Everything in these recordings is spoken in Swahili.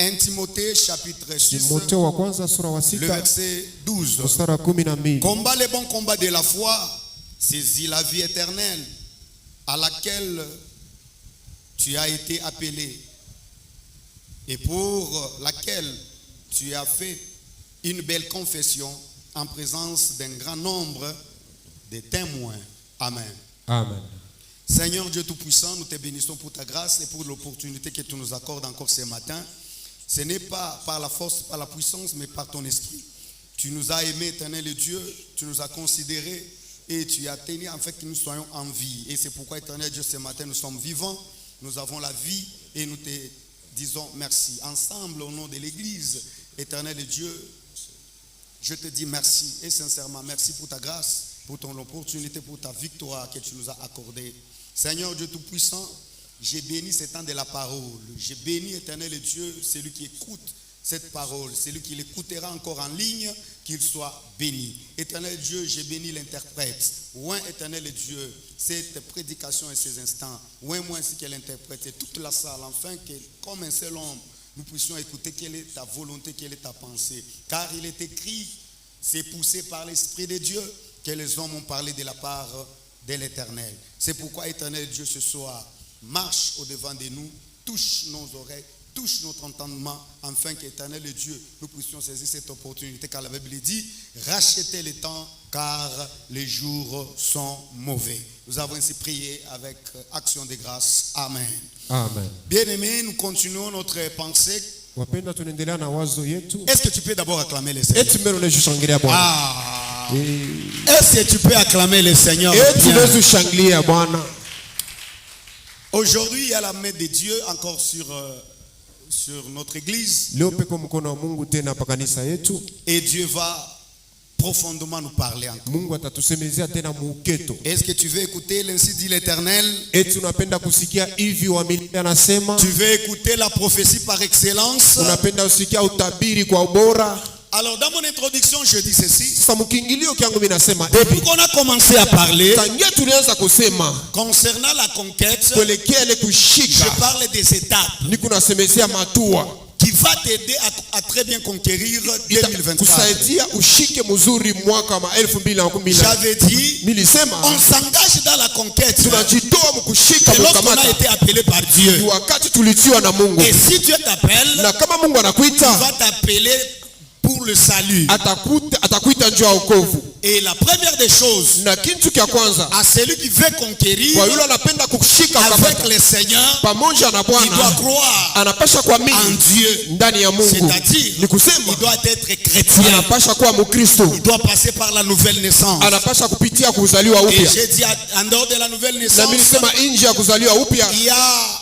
1 Timothée chapitre 6, Timotheo wa kwanza sura wa le 6 verset 12. mstari wa 12. Combat les bons combats de la foi, saisis la vie éternelle à laquelle tu as été appelé et pour laquelle tu as fait une belle confession en présence d'un grand nombre de témoins. Amen. Amen. Seigneur Dieu Tout-Puissant, nous te bénissons pour ta grâce et pour l'opportunité que tu nous accordes encore ce matin. Ce n'est pas par la force, par la puissance, mais par ton esprit. Tu nous as aimés, éternel Dieu, tu nous as considérés et tu as tenu en fait que nous soyons en vie. Et c'est pourquoi, éternel Dieu, ce matin, nous sommes vivants, nous avons la vie et nous te disons merci. Ensemble, au nom de l'Église, éternel Dieu, je te dis merci et sincèrement merci pour ta grâce, pour ton opportunité, pour ta victoire que tu nous as accordée. Seigneur Dieu Tout-Puissant, j'ai béni ce temps de la parole. J'ai béni, éternel Dieu, celui qui écoute cette parole, celui qui l'écoutera encore en ligne, qu'il soit béni. Éternel Dieu, j'ai béni l'interprète. Ouin, éternel Dieu, cette prédication et ces instants. Ouin, moi ainsi qu'elle interprète et toute la salle, afin que, comme un seul homme, nous puissions écouter quelle est ta volonté, quelle est ta pensée. Car il est écrit, c'est poussé par l'Esprit de Dieu, que les hommes ont parlé de la part de l'Éternel. C'est pourquoi, éternel Dieu, ce soir, marche au-devant de nous, touche nos oreilles, touche notre entendement, afin qu'éternel Dieu, nous puissions saisir cette opportunité, car la Bible dit, rachetez le temps, car les jours sont mauvais. Nous avons ainsi prié avec action de grâce. Amen. Amen. Bien-aimés, nous continuons notre pensée. Wapenda tunaendelea na wazo yetu. Est-ce que tu peux d'abord acclamer le Seigneur? Eti mbele unashangilia Bwana. Ah. Est-ce que tu peux acclamer le Seigneur? Eti unashangilia Bwana. Aujourd'hui, il y a la main de Dieu encore sur notre église. Leo peko mkono wa Mungu tena pa kanisa yetu. Et Dieu va profondément nous parler encore. Mungu atatusemezea tena muuketo. Est-ce que tu veux écouter l'ainsi dit l'Éternel? Eti unapenda kusikia hivi wa milele anasema? Tu veux écouter la prophétie par excellence? Unapenda kusikia utabiri kwa ubora? Alors dans mon introduction, je dis ceci. Sasa mkingilio kyangu mimi nasema Depuis qu'on a commencé à parler tangia tulianza kusema concernant la conquête, kuelekea ile kushika, je parle des étapes niko nasemezea matua qui va t'aider à très bien conquérir 2024. kusaidia ushike mzuri mwaka wa 2024. J'avais dit, Nilisema on s'engage dans la conquête. tunajitoa mkushika C'est lorsqu'on a mkamata été appelé par Dieu. ni wakati tulitiwa na Mungu. Et si Dieu t'appelle, Na kama Mungu il anakuita va t'appeler pour le salut. atakuita njoo ya wokovu. Et la première des choses, Na kitu cha kwanza à celui qui veut conquérir kwa yule anapenda kushika avec mkamata le Seigneur, pamoja na il doit Bwana croire anapasha en kuamini Dieu. ndani ya Mungu. C'est-à-dire, Ni kusema il doit être chrétien. anapasha kuwa Mkristo, Il doit passer par la nouvelle naissance. anapasha kupitia kuzaliwa Et upya. j'ai dit, en dehors de la nouvelle Na naissance, mimi nisema nje ya kuzaliwa upya il y a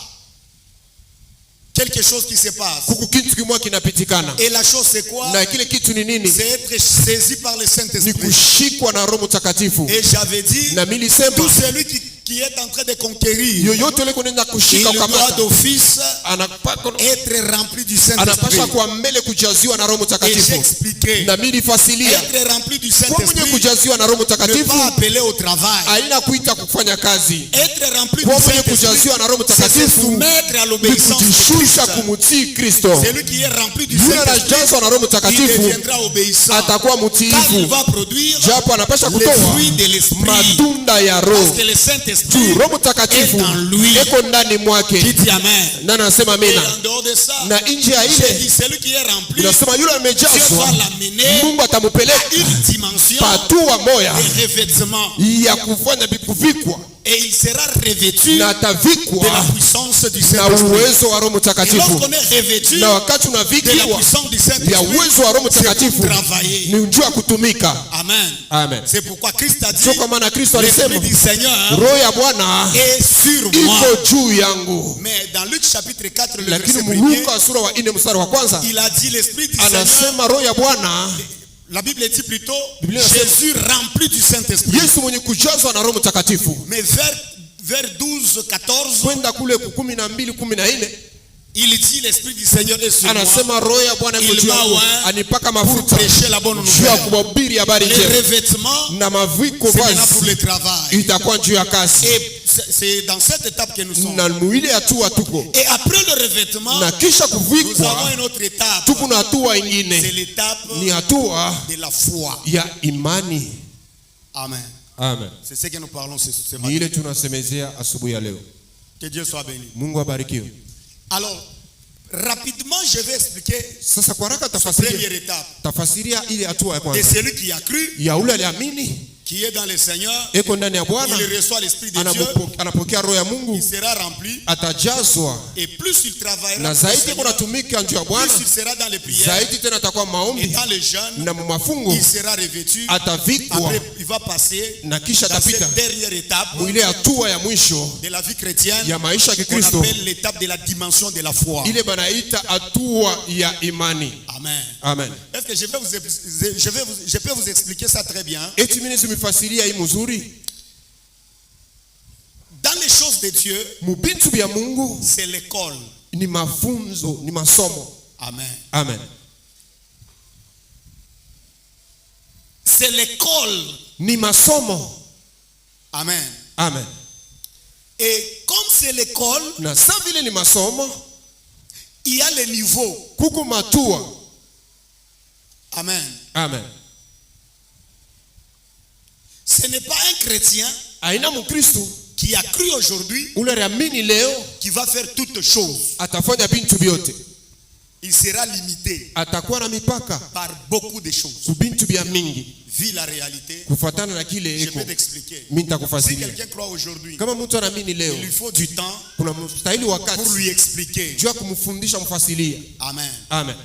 quelque chose qui se passe. kuku kitu kimoja kinapitikana. Et la chose c'est quoi? Na kile kitu ni nini? C'est être saisi par le Ni Saint-Esprit. kushikwa na Roho Mtakatifu. Et j'avais dit, Na mimi nisema tout celui qui est en train de conquérir, yoyote yule kunaenda il kushika doit ukamata d'office anapaswa être rempli du Saint-Esprit. kuwa mbele kujaziwa na Roho Et Mtakatifu. j'expliquais, Na mimi nifasilia être rempli du kwa mwenye Saint-Esprit kujaziwa na Roho ne Mtakatifu pas appeler au travail. haina kuita kufanya kazi. Être rempli du Kwa mwenye Saint-Esprit, kujaziwa na Roho c'est se Mtakatifu soumettre à ni l'obéissance de kujishusha Christ. kumtii Kristo. Celui qui est rempli du Yule Saint-Esprit, anajazwa na Roho il Mtakatifu deviendra obéissant. atakuwa Car il mtiifu, va produire japo anapasha les kutoa fruits de l'esprit. matunda ya Parce Roho. que le Saint-Esprit Roho Mtakatifu est en lui. eko ndani mwake. Qui dit Amen. Na nasema Et amina. en dehors de ça, Na nje ya j'ai ile dit celui qui est rempli, inasema yule Dieu amejazwa va l'amener Mungu atamupeleka une dimension patua moya de revêtement. ya kufanya kuvikwa Et il sera revêtu na de la atavikwa puissance du na Saint-Esprit. uwezo wa Roho Et Mtakatifu. lorsqu'on est revêtu Na wakati de la unavikiwa puissance du ya Saint-Esprit, uwezo wa Roho c'est pour Mtakatifu travailler. ni njia ya kutumika. Amen. Amen. C'est pourquoi Christ a dit, Sio kwa maana Kristo l'Esprit alisema du Seigneur Roho ya Bwana est sur moi. iko juu yangu. Mais dans Luc chapitre 4, le Lakini verset 1er, Luka sura wa 4 mstari wa kwanza il a dit l'Esprit du Seigneur. anasema Roho ya Bwana, La Bible dit plutôt Biblia inasema, Jésus rempli du Saint-Esprit. Yesu mwenye kujazwa na Roho Mtakatifu. Mais vers 12, 14, Kwenda kule 12, 14 il dit l'Esprit du Seigneur est sur moi anasema Roho ya Bwana iko juu yangu, anipaka pour mafuta prêcher la bonne juu ya nouvelle. kuhubiri habari Les njema. revêtements, Na maviko c'est maintenant pour vazi le travail. itakuwa juu ya kazi. Et C'est dans cette étape que nous sommes. na muile hatua tuko, Et après le revêtement, na kisha nous avons kuvikwa une autre étape. tuko na hatua C'est ingine, l'étape ni hatua de la foi. ya imani. Amen. Amen. C'est ce que nous parlons ce Ni matin. ile tunasemezea asubuhi ya leo. Que Dieu soit béni. Mungu abarikiwe. Alors, rapidement, je vais expliquer Sasa kwa haraka la première tafasiria, étape tafasiria ile hatua ya de kwanza celui qui a cru, ya ule aliamini, qui est dans le Seigneur. eko ndani ya Bwana, Il reçoit l'Esprit de Dieu. anapokea roho ya Mungu, Il sera rempli. atajazwa, Et plus il travaillera, na pour le zaidi Seigneur, kuna tumika njuu ya Bwana, plus il sera dans les prières zaidi tena atakuwa et maombi dans les jeûnes, na mafungo, il sera revêtu. atavikwa Après, il va passer na kisha dans atapita cette dernière étape mwile hatua ya mwisho de la vie chrétienne ya maisha ya qu'on Kikristo, appelle l'étape de la dimension de la foi. ile banaita hatua ya imani. Amen. Amen. Est-ce que je peux vous expliquer ça très bien? Eti mimi nimefasiria hii mzuri. Dans les choses de Dieu, Mubintu bya Mungu c'est l'école. ni mafunzo, ni masomo. Amen. Amen. C'est l'école. Ni masomo. Amen. Amen. Et comme c'est l'école, Na sa vile ni masomo, il y a les niveaux. kuko matua. Amen. Amen. Ce n'est pas un chrétien Aina Mkristo qui a cru aujourd'hui ule aliamini leo qui va faire toutes choses. atafanya bintu vyote. Il sera limité Atakuwa na mipaka par beaucoup de choses. kubintu bya mingi Vu la réalité, kufuatana na kile je eko. peux t'expliquer. Mimi Si nitakufasiria. quelqu'un croit aujourd'hui, Kama mtu anaamini leo, il lui faut du temps kuna mstahili wakati pour lui expliquer. juu ya kumfundisha mfasilia. Amen. Amen.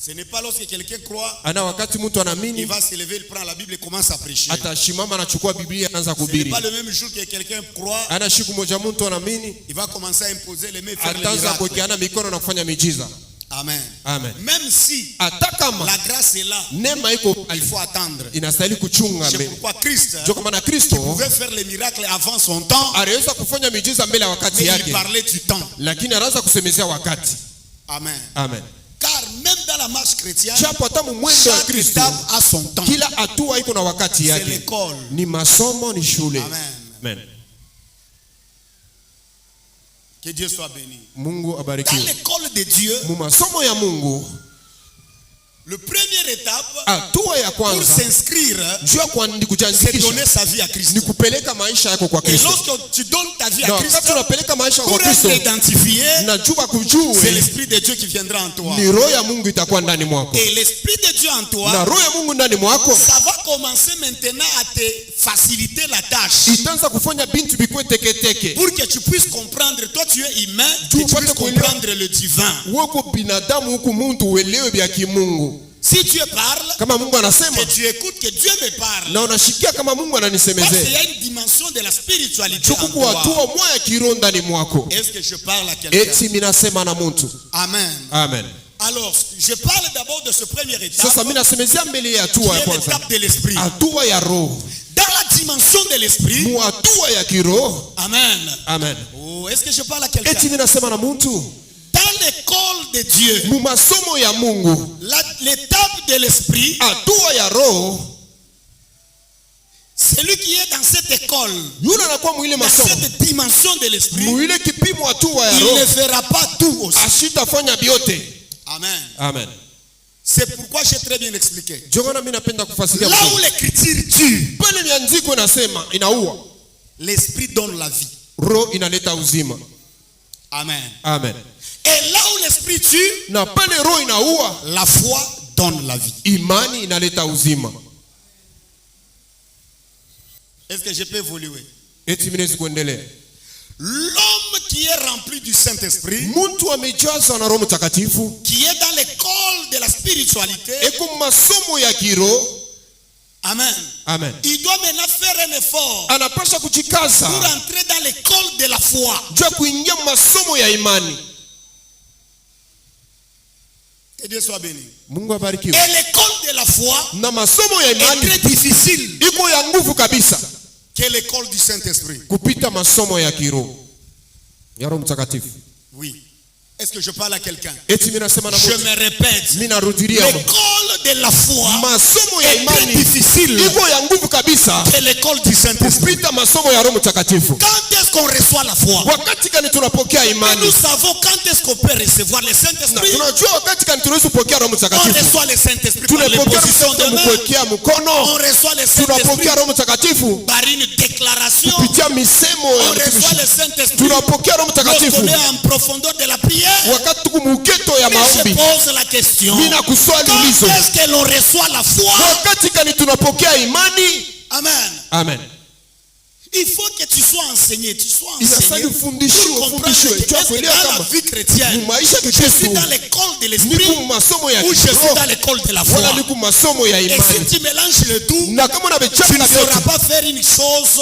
Ce n'est pas lorsque quelqu'un croit, Ana wakati mtu il anaamini va se lever, il prend la Bible et commence à prêcher. atashimama anachukua Biblia anaanza Ce n'est kuhubiri. pas le même jour que quelqu'un croit, Ana siku moja mtu anaamini il va commencer à imposer les mains et faire les ataanza miracles. kuwekeana mikono na kufanya miujiza. Amen. Amen. Même si Hata kama la grâce est là, neema iko il pale, faut attendre. inastahili kuchunga C'est mbele. pourquoi Christ Ndio kwa maana Kristo pouvait faire les miracles avant son temps, aliweza kufanya miujiza mbele ya wakati mais il yake, parlait du temps. lakini anaanza kusemezea wakati. Amen. Amen. Car même dans la marche chrétienne, Japo hata mwendo wa chaque Kristo étape a son temps. kila hatua iko na wakati C'est yake. l'école. Ni masomo, ni shule. Amen. Amen. Que Dieu soit béni. Mungu Dans abarikiwe. l'école de Dieu, Mu masomo ya Mungu, la première étape hatua ya pour kwanza s'inscrire, juu ya c'est donner kujiandikisha sa vie à Christ. ni kupeleka maisha yako kwa Et Kristo. lorsque tu donnes ta vie Na à Christ, wakati unapeleka maisha pour kwa Kristo, être identifié, najua c'est kujue l'Esprit de Dieu qui viendra en toi. ni roho ya Mungu itakuwa ndani mwako, Et l'Esprit de Dieu en na toi, roho ya Mungu ndani mwako ça va commencer maintenant à te faciliter la tâche. itaanza kufanya bintu bikuwe teketeke. Pour que tu puisses comprendre, toi tu es humain, que Tu tu puisses upate kuelewa. comprendre le divin. Weko binadamu huku muntu uelewe vya kimungu. Si Dieu parle, Kama Mungu anasema que tu écoutes, que Dieu me parle. na unashikia kama Mungu Parce qu'il y ananisemezea, a une dimension de la spiritualité en chukuku toi. hatua moya kiroho ndani mwako. Est-ce que je parle à quelqu'un? Eti minasema na muntu. Amen. Amen. Alors, je parle d'abord de ce premier étape, Sasa mimi nasemezea mbele ya qui hatua ya est kwanza, l'étape de l'esprit. hatua ya roho. Dans la dimension de l'esprit, Mu hatua ya kiroho. amen. Amen. Oh, est-ce que je parle à quelqu'un? Eti minasema na muntu. Dans l'école de Dieu, Mu masomo ya Mungu, l'étape de l'esprit, hatua ya roho, celui qui est dans cette école, yule anakuwa mwile dans masomo, cette dimension de l'esprit, mwile kipimo hatua ya il ne roho, fera pas tout aussi. ashitafanya vyote. Amen. Amen. C'est pourquoi j'ai très bien expliqué. Ndio maana mimi napenda kufasiria Là où vizuri. l'écriture tue, Pale miandiko inasema inaua, l'esprit donne la vie. roho inaleta uzima. Amen. Amen. Et là où l'esprit tue, Na pale roho inaua, la foi donne la vie. imani inaleta uzima. Est-ce que je peux évoluer? Eti mimi naweza kuendelea. L'homme qui est rempli du Saint-Esprit, Mtu amejazwa na Roho Mtakatifu, qui est dans l'école de la spiritualité, eko masomo ya kiroho. amen. Amen. Il doit maintenant faire un effort Anapaswa pour kujikaza entrer dans l'école de la foi. juu ya kuingia masomo ya imani. Que Dieu soit béni. Mungu abarikiwe. Et l'école de la foi Na masomo ya est imani très difficile iko ya nguvu kabisa que l'école du Saint-Esprit. kupita masomo ya kiroho ya Roho Mtakatifu. Oui. Est-ce que je parle à quelqu'un? Eti mimi nasema na Je mtu, me répète. mimi narudilia L'école de la foi masomo ya est très imani difficile iko ya nguvu kabisa que l'école du Saint-Esprit. kupita masomo ya Roho Mtakatifu. Quand est-ce est-ce qu'on reçoit la foi? wakati gani tunapokea Et imani? nous savons quand est-ce qu'on peut recevoir le Na Saint-Esprit. tunajua wakati gani tunaweza kupokea Roho On Mtakatifu. reçoit le Saint-Esprit par Tunapokea l'imposition de Roho main. kupokea On mkono. reçoit le Saint-Esprit Tunapokea Roho Mtakatifu par une déclaration. kupitia misemo On ya reçoit mtumishi. le Saint-Esprit Tunapokea Roho lorsqu'on Mtakatifu est en profondeur de la prière. wakati tuko muketo ya Mais je maombi. pose la question. Mimi nakuswali Quand ulizo. est-ce que l'on reçoit la foi? Wakati gani tunapokea imani? Amen. Amen. Il faut que tu sois enseigné. Tu sois Inastahili enseigné ufundishwe, pour comprendre ufundishwe. que est-ce que Kuelewa dans la kama vie chrétienne, ni maisha ya je suis Kikristo dans l'école de l'esprit niko masomo ya ou je suis kiroho dans l'école de la foi. wala niko masomo ya Et si imani. tu mélanges le tout, Na kama tu ne unavechanga sauras vyote pas faire une chose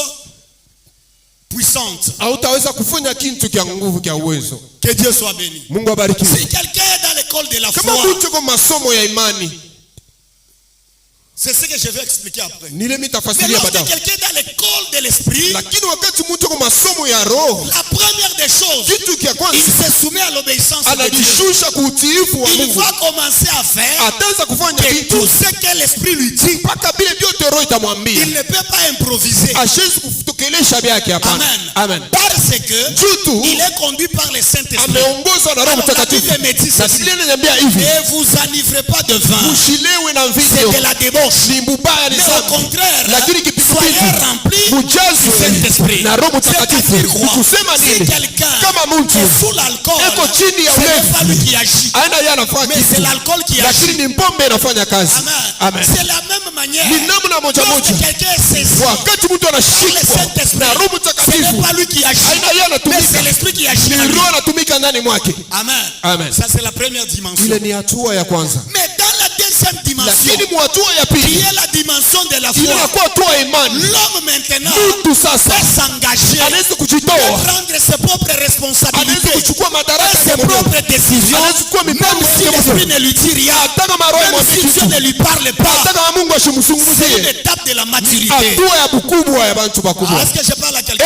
puissante. hautaweza kufanya kitu kia nguvu kia uwezo. Que Dieu soit béni. Mungu abariki. Si quelqu'un est dans l'école de la Kama foi, mtu yuko masomo ya imani, c'est ce que je vais expliquer après. nile Mais mitafasiria lorsque baadaye. quelqu'un est dans l'école de l'esprit, Lakini wakati mtu yuko masomo ya roho, la première des choses, kitu kia il kwanza se soumet à l'obéissance de Dieu. anajishusha kuutiifu wa Il Mungu. va commencer à faire Ataanza kufanya que vitu tout ce que l'esprit lui dit, mpaka vile vyote roho itamwambia. il ne peut pas improviser. Hashezi kutokelesha vyake, hapana. Amen. Amen. Parce que Jutu il est conduit par le Saint-Esprit. ameongozwa na Roho Alors, la Mtakatifu. Bible me dit Na ceci. Biblia inaniambia hivi, Ne vous enivrez pas de vin. mshilewe na C'est mvinyo, de la débauche. ni mbaya, ni Mais au dhambi. contraire, Lakini soyez kipindupindu remplis du mujazwe Saint-Esprit. na Roho Mtakatifu. C'est-à-dire quoi? Kusema Si nini? quelqu'un Kama mtu est sous l'alcool, eko chini ya ce n'est pas lui ulevi, qui agit, aina yeye anafanya mais c'est kitu, l'alcool qui lakini agit. ni pombe inafanya kazi. Amen. Amen. C'est la même manière. Ni namna moja Lorsque moja. quelqu'un est saisi Wakati mtu par le anashikwa Saint-Esprit, na Roho ce Mtakatifu, n'est pas lui qui agit, aina yeye mais anatumika, c'est l'Esprit qui agit ni en lui. Roho anatumika ndani mwake. Amen. Amen. Ça, c'est la première dimension. Ile ni hatua ya kwanza, Mais dans la deuxième dimension, lakini hatua ya qui pili est la dimension de la ile foi, inakuwa hatua ya imani. l'homme maintenant Mtu sasa peut s'engager, anaweza peut kujitoa, prendre ses propres anaweza responsabilités, kuchukua madaraka ses ya mwenyewe, propres décisions, anaweza kuchukua même mipango si yake l'Esprit mwenyewe. ne lui dit rien, Hata kama roho même imwambie si Dieu kitu, ne lui parle pas. hata kama Mungu C'est une ashimzungumzie, étape de la maturité. hatua ya bukubwa ya bantu bakubwa. Est-ce que je parle à quelqu'un?